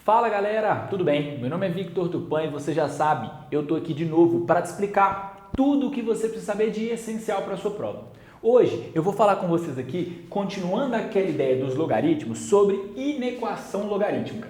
Fala galera, tudo bem? Meu nome é Victor Tupan e você já sabe, eu estou aqui de novo para te explicar tudo o que você precisa saber de essencial para a sua prova. Hoje eu vou falar com vocês aqui, continuando aquela ideia dos logaritmos, sobre inequação logarítmica.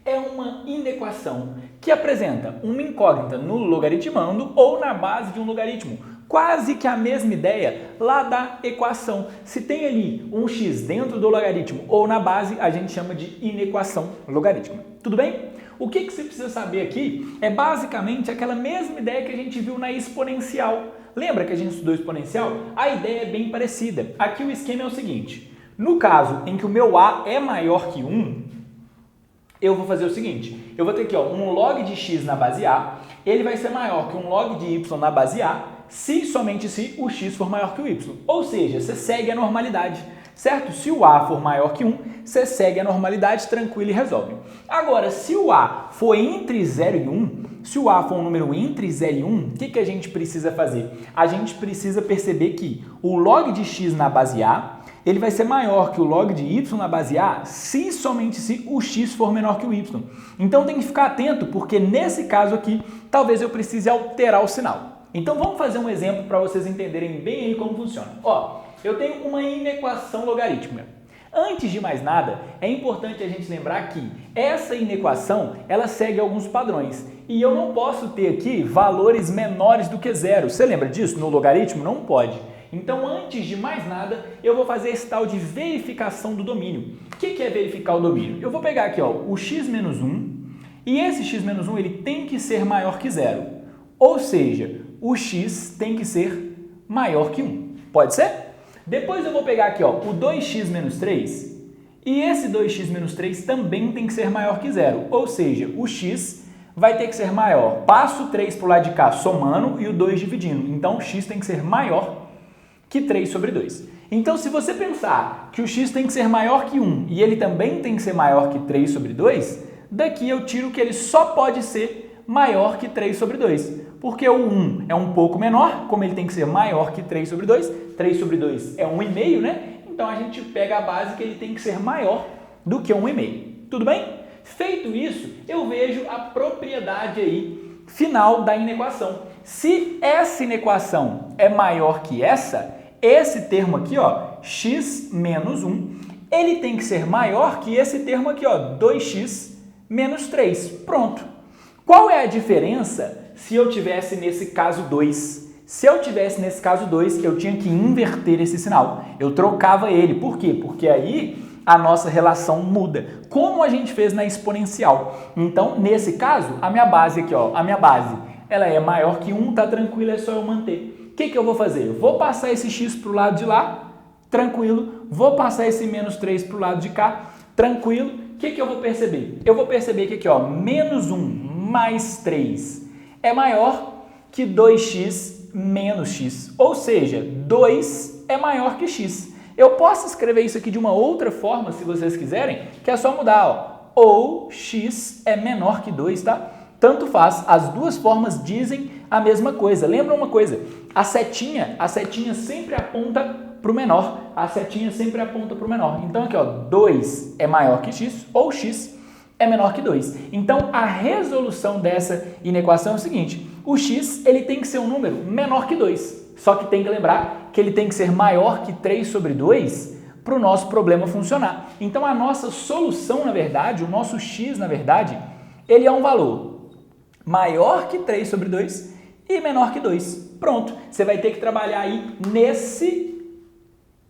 É uma inequação que apresenta uma incógnita no logaritmando ou na base de um logaritmo. Quase que a mesma ideia lá da equação. Se tem ali um x dentro do logaritmo ou na base, a gente chama de inequação logarítmica. Tudo bem? O que você precisa saber aqui é basicamente aquela mesma ideia que a gente viu na exponencial. Lembra que a gente estudou exponencial? A ideia é bem parecida. Aqui o esquema é o seguinte. No caso em que o meu a é maior que 1, eu vou fazer o seguinte. Eu vou ter aqui um log de x na base a, ele vai ser maior que um log de y na base a, se somente se o x for maior que o y. Ou seja, você segue a normalidade, certo? Se o a for maior que 1, você segue a normalidade, tranquilo e resolve. Agora, se o a for entre 0 e 1, se o a for um número entre 0 e 1, o que a gente precisa fazer? A gente precisa perceber que o log de x na base a, ele vai ser maior que o log de y na base a, se somente se o x for menor que o y. Então tem que ficar atento, porque nesse caso aqui, talvez eu precise alterar o sinal. Então vamos fazer um exemplo para vocês entenderem bem aí como funciona. Ó, eu tenho uma inequação logarítmica. Antes de mais nada, é importante a gente lembrar que essa inequação, ela segue alguns padrões. E eu não posso ter aqui valores menores do que zero. Você lembra disso? No logaritmo não pode. Então, antes de mais nada, eu vou fazer esse tal de verificação do domínio. O que é verificar o domínio? Eu vou pegar aqui o x menos 1, e esse x menos 1 ele tem que ser maior que zero. Ou seja, o x tem que ser maior que 1. Pode ser? Depois eu vou pegar aqui o 2x menos 3, e esse 2x menos 3 também tem que ser maior que zero. Ou seja, o x vai ter que ser maior. Passo o 3 para o lado de cá somando e o 2 dividindo. Então, o x tem que ser maior que 3 sobre 2. Então, se você pensar que o x tem que ser maior que 1 e ele também tem que ser maior que 3 sobre 2, daqui eu tiro que ele só pode ser maior que 3 sobre 2. Porque o 1 é um pouco menor, como ele tem que ser maior que 3 sobre 2. 3 sobre 2 é 1,5, né? Então, a gente pega a base que ele tem que ser maior do que 1,5. Tudo bem? Feito isso, eu vejo a propriedade aí final da inequação. Se essa inequação é maior que essa, esse termo aqui, x menos 1, ele tem que ser maior que esse termo aqui, 2x menos 3. Pronto. Qual é a diferença se eu tivesse nesse caso 2? Se eu tivesse nesse caso 2, eu tinha que inverter esse sinal. Eu trocava ele. Por quê? Porque aí a nossa relação muda, como a gente fez na exponencial. Então, nesse caso, a minha base aqui, a minha base, ela é maior que 1, tá tranquilo, é só eu manter. O que eu vou fazer? Eu vou passar esse x para o lado de lá, tranquilo. Vou passar esse menos 3 para o lado de cá, tranquilo. O que eu vou perceber? Eu vou perceber que aqui, menos 1 mais 3 é maior que 2x menos x. Ou seja, 2 é maior que x. Eu posso escrever isso aqui de uma outra forma, se vocês quiserem, que é só mudar, ou x é menor que 2, tá? Tanto faz, as duas formas dizem a mesma coisa. Lembra uma coisa, a setinha sempre aponta para o menor. A setinha sempre aponta para o menor. Então aqui, 2 é maior que x, ou x é menor que 2. Então a resolução dessa inequação é o seguinte, o x ele tem que ser um número menor que 2. Só que tem que lembrar que ele tem que ser maior que 3 sobre 2 para o nosso problema funcionar. Então a nossa solução, na verdade, o nosso x, na verdade, ele é um valor maior que 3 sobre 2 e menor que 2. Pronto, você vai ter que trabalhar aí nesse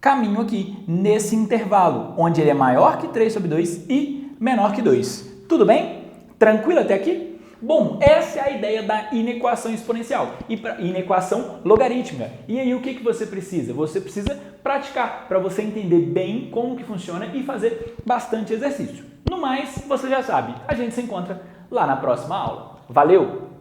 caminho aqui, nesse intervalo, onde ele é maior que 3 sobre 2 e menor que 2. Tudo bem? Tranquilo até aqui? Bom, essa é a ideia da inequação exponencial e inequação logarítmica. E aí o que você precisa? Você precisa praticar para você entender bem como que funciona e fazer bastante exercício. No mais, você já sabe, a gente se encontra lá na próxima aula. Valeu!